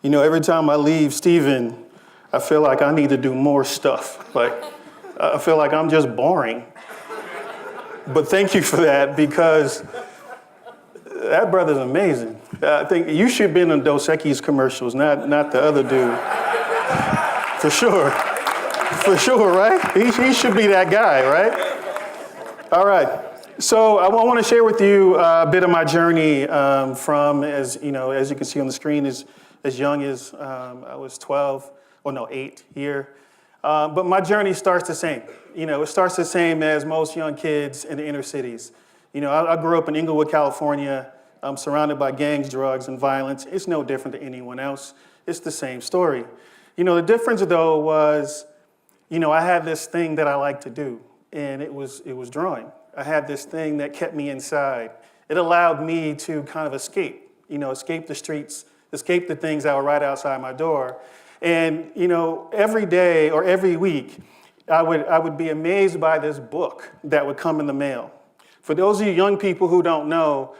Every time I leave Stephen, I feel like I need to do more stuff. Like, I feel like I'm just boring. But thank you for that, because that brother's amazing. I think you should be in the Dos Equis commercials, not the other dude. For sure. For sure, right? He should be that guy, right? All right. So I want to share with you a bit of my journey from, as you can see on the screen, as young as I was 8 here. But my journey starts the same. It starts the same as most young kids in the inner cities. I grew up in Inglewood, California. I'm surrounded by gangs, drugs, and violence. It's no different than anyone else. It's the same story. The difference, though, was, I had this thing that I like to do, and it was drawing. I had this thing that kept me inside. It allowed me to kind of escape the streets, escape the things that were right outside my door. And, every day or every week, I would be amazed by this book that would come in the mail. For those of you young people who don't know,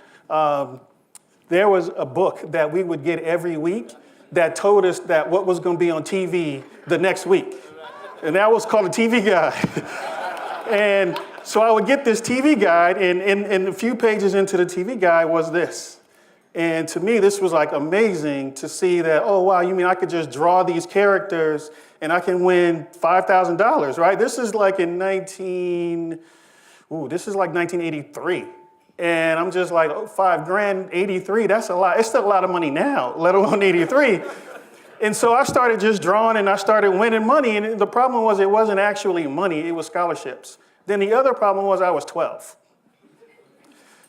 there was a book that we would get every week that told us that what was going to be on TV the next week. And that was called a TV Guide. And so I would get this TV Guide, and a few pages into the TV Guide was this. And to me, this was like amazing to see that, oh, wow, you mean I could just draw these characters and I can win $5,000, right? This is like in 1983. And I'm just like, oh, $5,000, 83, that's a lot. It's still a lot of money now, let alone 83. And so I started just drawing and I started winning money. And the problem was it wasn't actually money, it was scholarships. Then the other problem was I was 12.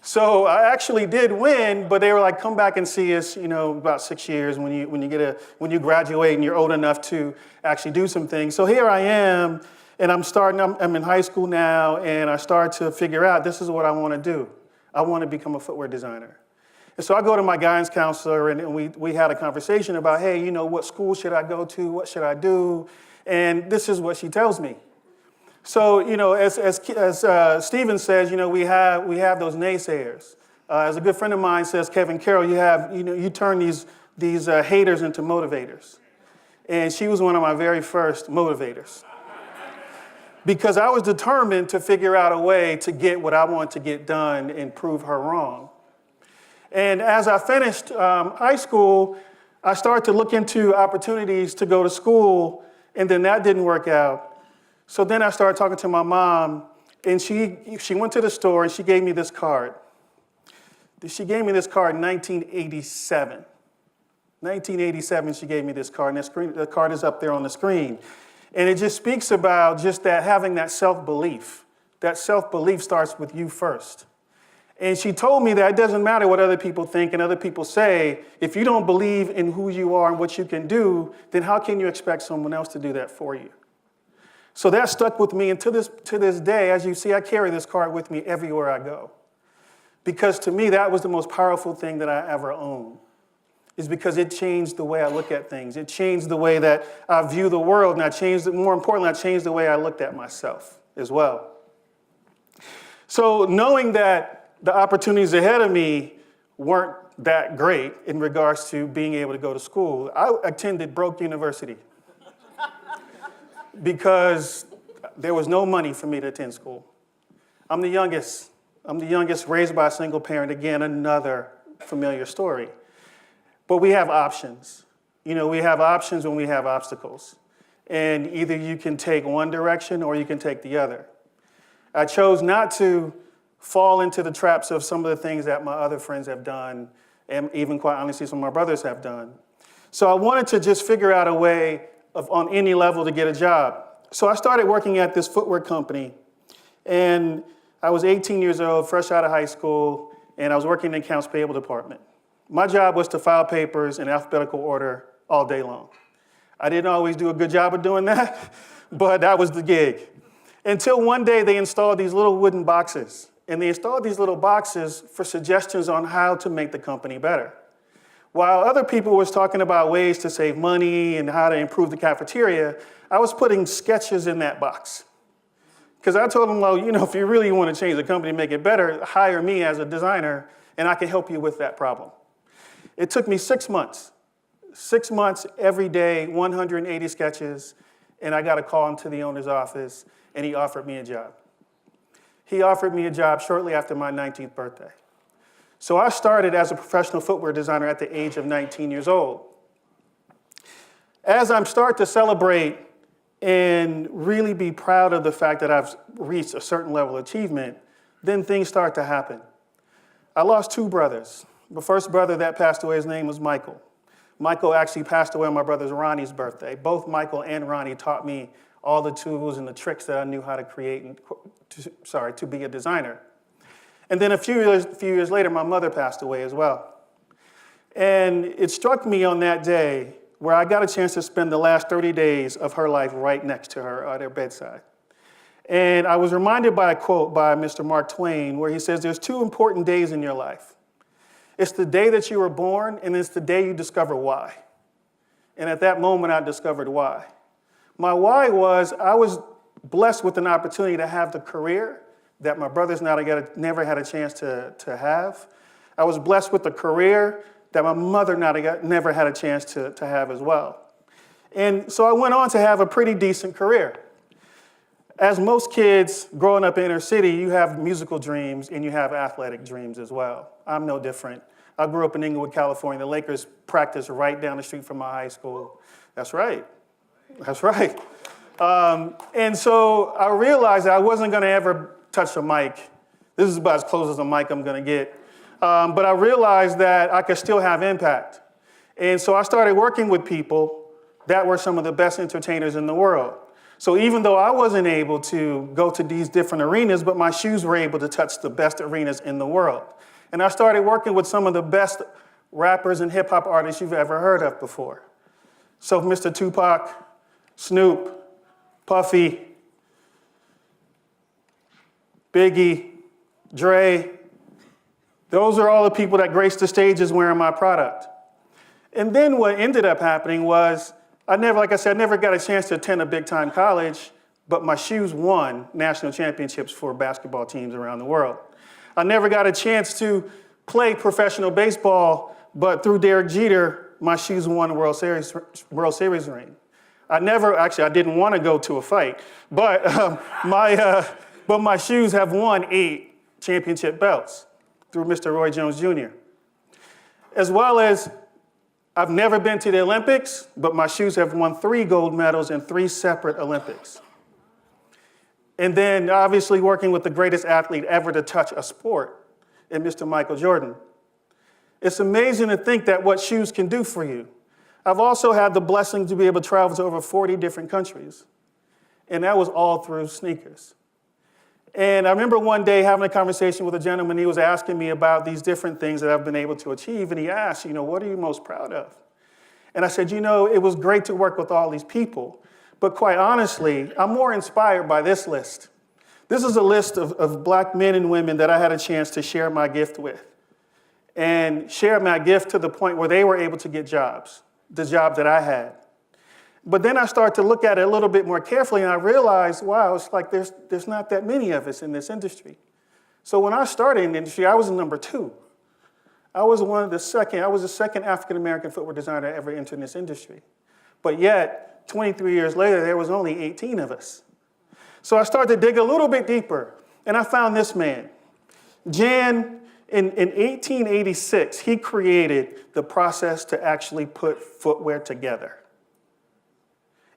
So I actually did win, but they were like, come back and see us, about 6 years when you graduate and you're old enough to actually do some things. So here I am, and I'm in high school now, and I start to figure out this is what I want to do. I want to become a footwear designer. And so I go to my guidance counselor, and we had a conversation about, hey, what school should I go to? What should I do? And this is what she tells me. So, as Stephen says, we have those naysayers. As a good friend of mine says, Kevin Carroll, you turn these haters into motivators. And she was one of my very first motivators. Because I was determined to figure out a way to get what I want to get done and prove her wrong. And as I finished high school, I started to look into opportunities to go to school, and then that didn't work out. So then I started talking to my mom, and she went to the store and she gave me this card. She gave me this card in 1987. 1987, she gave me this card, and the card is up there on the screen. And it just speaks about just that having that self-belief. That self-belief starts with you first. And she told me that it doesn't matter what other people think and other people say. If you don't believe in who you are and what you can do, then how can you expect someone else to do that for you? So that stuck with me, and to this day, as you see, I carry this card with me everywhere I go. Because to me, that was the most powerful thing that I ever owned, is because it changed the way I look at things. It changed the way that I view the world, and more importantly, I changed the way I looked at myself as well. So knowing that the opportunities ahead of me weren't that great in regards to being able to go to school, I attended Broke University. Because there was no money for me to attend school. I'm the youngest. Raised by a single parent. Again, another familiar story. But we have options. We have options when we have obstacles. And either you can take one direction or you can take the other. I chose not to fall into the traps of some of the things that my other friends have done, and even quite honestly, some of my brothers have done. So I wanted to just figure out a way on any level to get a job. So I started working at this footwear company, and I was 18 years old, fresh out of high school, and I was working in the accounts payable department. My job was to file papers in alphabetical order all day long. I didn't always do a good job of doing that, but that was the gig. Until one day they installed these little wooden boxes, and they installed these little boxes for suggestions on how to make the company better. While other people was talking about ways to save money and how to improve the cafeteria, I was putting sketches in that box. Because I told them, well, if you really want to change the company and make it better, hire me as a designer, and I can help you with that problem. It took me 6 months. 6 months, every day, 180 sketches, and I got a call into the owner's office, and he offered me a job. He offered me a job shortly after my 19th birthday. So I started as a professional footwear designer at the age of 19 years old. As I'm starting to celebrate and really be proud of the fact that I've reached a certain level of achievement, then things start to happen. I lost 2 brothers. The first brother that passed away, his name was Michael. Michael actually passed away on my brother Ronnie's birthday. Both Michael and Ronnie taught me all the tools and the tricks that I knew how to create and, to be a designer. And then a few years later, my mother passed away as well. And it struck me on that day where I got a chance to spend the last 30 days of her life right next to her at her bedside. And I was reminded by a quote by Mr. Mark Twain where he says, there's 2 important days in your life. It's the day that you were born, and it's the day you discover why. And at that moment, I discovered why. My why was I was blessed with an opportunity to have the career that my brothers never had a chance to have. I was blessed with the career that my mother never had a chance to have as well. And so I went on to have a pretty decent career. As most kids growing up in inner city, you have musical dreams and you have athletic dreams as well. I'm no different. I grew up in Inglewood, California. The Lakers practice right down the street from my high school. That's right. That's right. And so I realized that I wasn't going to ever touch a mic. This is about as close as a mic I'm going to get. But I realized that I could still have impact. And so I started working with people that were some of the best entertainers in the world. So even though I wasn't able to go to these different arenas, but my shoes were able to touch the best arenas in the world. And I started working with some of the best rappers and hip hop artists you've ever heard of before. So Mr. Tupac, Snoop, Puffy, Biggie, Dre, those are all the people that graced the stages wearing my product. And then what ended up happening was, I never got a chance to attend a big-time college, but my shoes won national championships for basketball teams around the world. I never got a chance to play professional baseball, but through Derek Jeter, my shoes won the World Series ring. I didn't want to go to a fight, but my shoes have won 8 championship belts through Mr. Roy Jones Jr. As well as I've never been to the Olympics, but my shoes have won 3 gold medals in 3 separate Olympics. And then obviously working with the greatest athlete ever to touch a sport in Mr. Michael Jordan. It's amazing to think that what shoes can do for you. I've also had the blessing to be able to travel to over 40 different countries. And that was all through sneakers. And I remember one day having a conversation with a gentleman. He was asking me about these different things that I've been able to achieve. And he asked, what are you most proud of? And I said, it was great to work with all these people. But quite honestly, I'm more inspired by this list. This is a list of black men and women that I had a chance to share my gift with. And share my gift to the point where they were able to get jobs, the job that I had. But then I started to look at it a little bit more carefully, and I realized, wow, it's like there's not that many of us in this industry. So when I started in the industry, I was number 2. I was the second African-American footwear designer to ever enter in this industry. But yet, 23 years later, there was only 18 of us. So I started to dig a little bit deeper, and I found this man. Jan, in 1886, he created the process to actually put footwear together.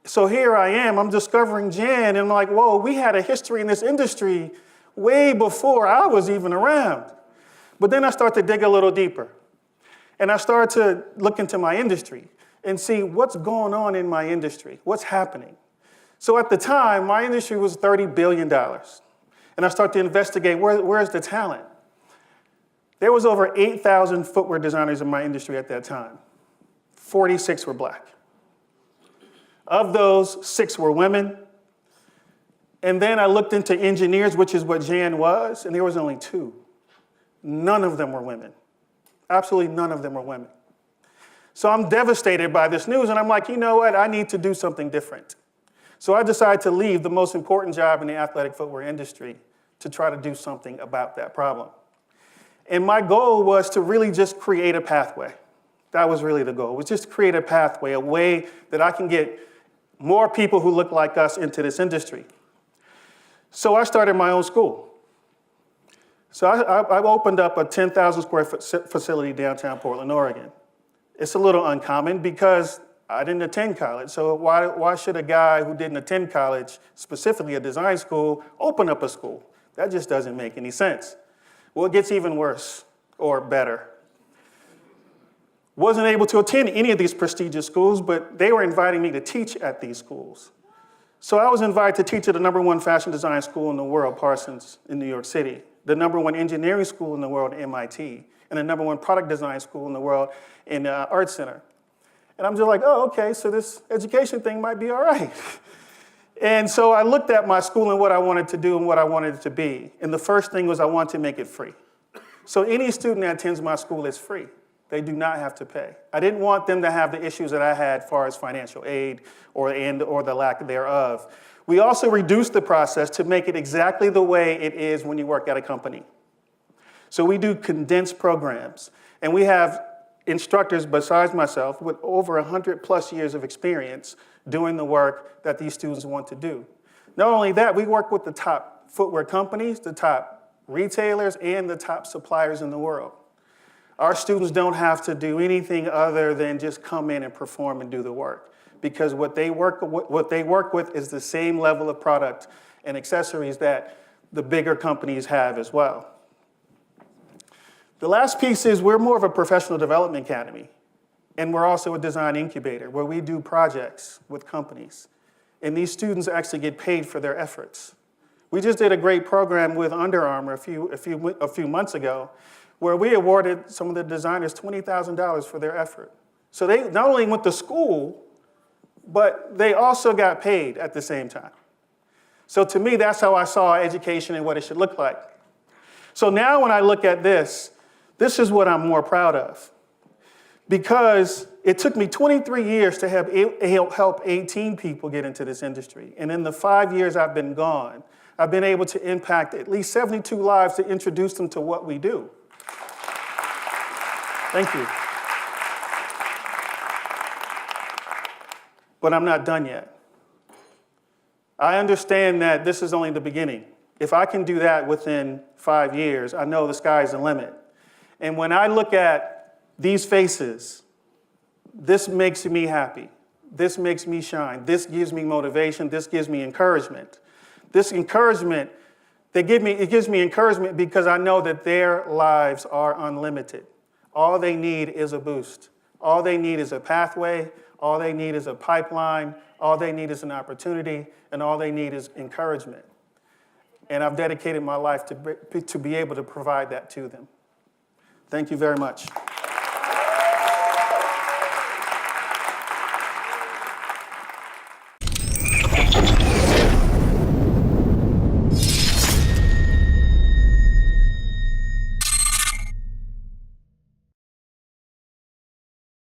So here I am, I'm discovering Jan, and I'm like, whoa, we had a history in this industry way before I was even around. But then I started to dig a little deeper. And I started to look into my industry and see what's going on in my industry, what's happening. So at the time, my industry was $30 billion. And I started to investigate, where's the talent? There was over 8,000 footwear designers in my industry at that time. 46 were black. Of those, 6 were women. And then I looked into engineers, which is what Jan was, and there was only 2. None of them were women. Absolutely none of them were women. So I'm devastated by this news, and I'm like, you know what? I need to do something different. So I decided to leave the most important job in the athletic footwear industry to try to do something about that problem. And my goal was to really just create a pathway. That was really the goal, was just to create a pathway, a way that I can get more people who look like us into this industry. So I started my own school. So I opened up a 10,000 square foot facility downtown Portland, Oregon. It's a little uncommon because I didn't attend college. So why should a guy who didn't attend college, specifically a design school, open up a school? That just doesn't make any sense. Well, it gets even worse, or better. Wasn't able to attend any of these prestigious schools, but they were inviting me to teach at these schools. So I was invited to teach at the #1 fashion design school in the world, Parsons, in New York City, the #1 engineering school in the world, MIT, and the #1 product design school in the world in Art Center. And I'm just like, oh, okay, so this education thing might be all right. And so I looked at my school and what I wanted to do and what I wanted it to be. And the first thing was I wanted to make it free. So any student that attends my school is free. They do not have to pay. I didn't want them to have the issues that I had as far as financial aid or the lack thereof. We also reduced the process to make it exactly the way it is when you work at a company. So we do condensed programs, and we have instructors besides myself with over 100+ years of experience doing the work that these students want to do. Not only that, we work with the top footwear companies, the top retailers, and the top suppliers in the world. Our students don't have to do anything other than just come in and perform and do the work, because what they work with is the same level of product and accessories that the bigger companies have as well. The last piece is we're more of a professional development academy, and we're also a design incubator where we do projects with companies, and these students actually get paid for their efforts. We just did a great program with Under Armour a few months ago, where we awarded some of the designers $20,000 for their effort. So they not only went to school, but they also got paid at the same time. So to me, that's how I saw education and what it should look like. So now when I look at this is what I'm more proud of. Because it took me 23 years to help 18 people get into this industry. And in the 5 years I've been gone, I've been able to impact at least 72 lives to introduce them to what we do. Thank you. But I'm not done yet. I understand that this is only the beginning. If I can do that within 5 years, I know the sky's the limit. And when I look at these faces, this makes me happy. This makes me shine. This gives me motivation. This gives me encouragement. This encouragement, it gives me encouragement because I know that their lives are unlimited. All they need is a boost. All they need is a pathway. All they need is a pipeline. All they need is an opportunity. And all they need is encouragement. And I've dedicated my life to be able to provide that to them. Thank you very much.